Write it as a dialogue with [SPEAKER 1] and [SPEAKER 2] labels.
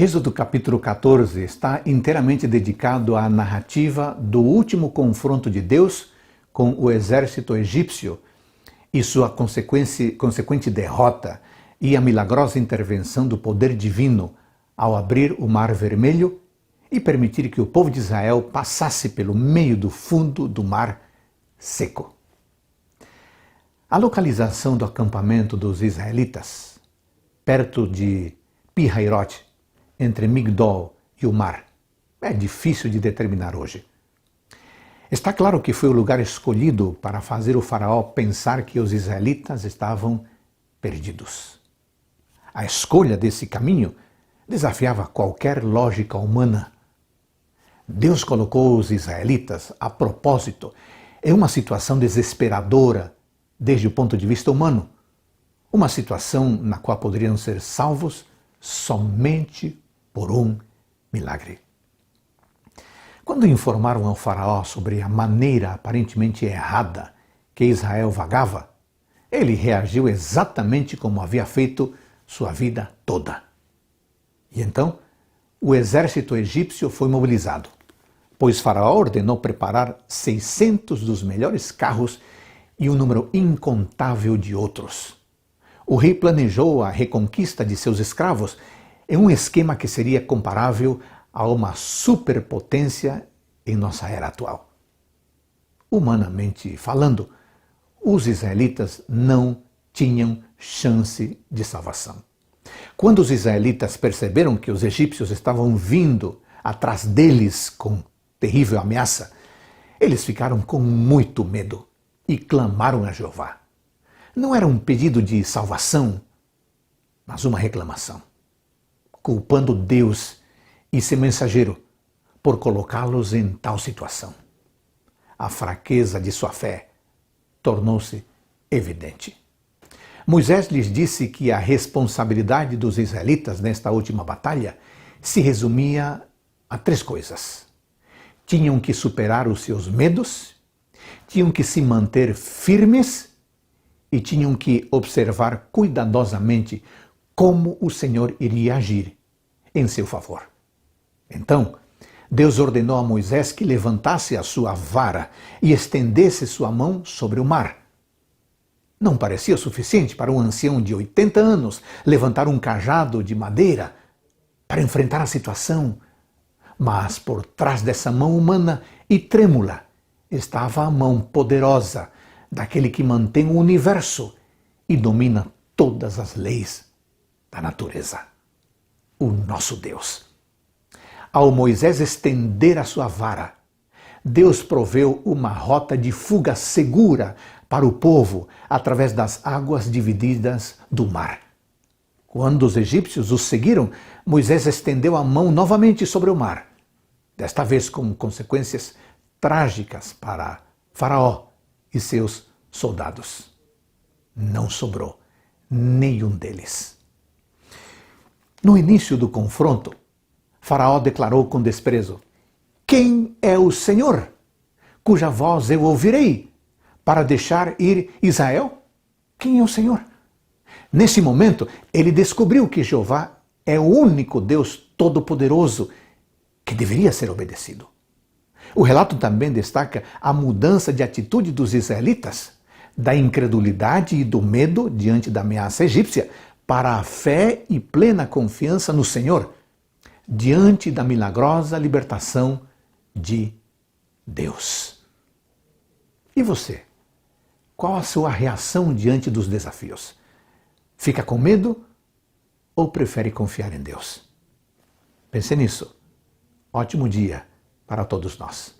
[SPEAKER 1] Êxodo capítulo 14 está inteiramente dedicado à narrativa do último confronto de Deus com o exército egípcio e sua consequente derrota e a milagrosa intervenção do poder divino ao abrir o Mar Vermelho e permitir que o povo de Israel passasse pelo meio do fundo do mar seco. A localização do acampamento dos israelitas, perto de Pi-Hahirote, entre Migdol e o mar, é difícil de determinar hoje. Está claro que foi o lugar escolhido para fazer o faraó pensar que os israelitas estavam perdidos. A escolha desse caminho desafiava qualquer lógica humana. Deus colocou os israelitas, a propósito, em uma situação desesperadora desde o ponto de vista humano, uma situação na qual poderiam ser salvos somente por um milagre. Quando informaram ao faraó sobre a maneira aparentemente errada que Israel vagava, ele reagiu exatamente como havia feito sua vida toda. E então, o exército egípcio foi mobilizado, pois faraó ordenou preparar 600 dos melhores carros e um número incontável de outros. O rei planejou a reconquista de seus escravos em um esquema que seria comparável a uma superpotência em nossa era atual. Humanamente falando, os israelitas não tinham chance de salvação. Quando os israelitas perceberam que os egípcios estavam vindo atrás deles com terrível ameaça, eles ficaram com muito medo e clamaram a Jeová. Não era um pedido de salvação, mas uma reclamação, culpando Deus e seu mensageiro por colocá-los em tal situação. A fraqueza de sua fé tornou-se evidente. Moisés lhes disse que a responsabilidade dos israelitas nesta última batalha se resumia a 3 coisas. Tinham que superar os seus medos, tinham que se manter firmes e tinham que observar cuidadosamente como o Senhor iria agir em seu favor. Então, Deus ordenou a Moisés que levantasse a sua vara e estendesse sua mão sobre o mar. Não parecia suficiente para um ancião de 80 anos levantar um cajado de madeira para enfrentar a situação, mas por trás dessa mão humana e trêmula estava a mão poderosa daquele que mantém o universo e domina todas as leis da natureza, o nosso Deus. Ao Moisés estender a sua vara, Deus proveu uma rota de fuga segura para o povo através das águas divididas do mar. Quando os egípcios os seguiram, Moisés estendeu a mão novamente sobre o mar, desta vez com consequências trágicas para Faraó e seus soldados. Não sobrou nenhum deles. No início do confronto, Faraó declarou com desprezo: "Quem é o Senhor, cuja voz eu ouvirei, para deixar ir Israel? Quem é o Senhor?" Nesse momento, ele descobriu que Jeová é o único Deus todo-poderoso que deveria ser obedecido. O relato também destaca a mudança de atitude dos israelitas, da incredulidade e do medo diante da ameaça egípcia, para a fé e plena confiança no Senhor, diante da milagrosa libertação de Deus. E você? Qual a sua reação diante dos desafios? Fica com medo ou prefere confiar em Deus? Pense nisso. Ótimo dia para todos nós.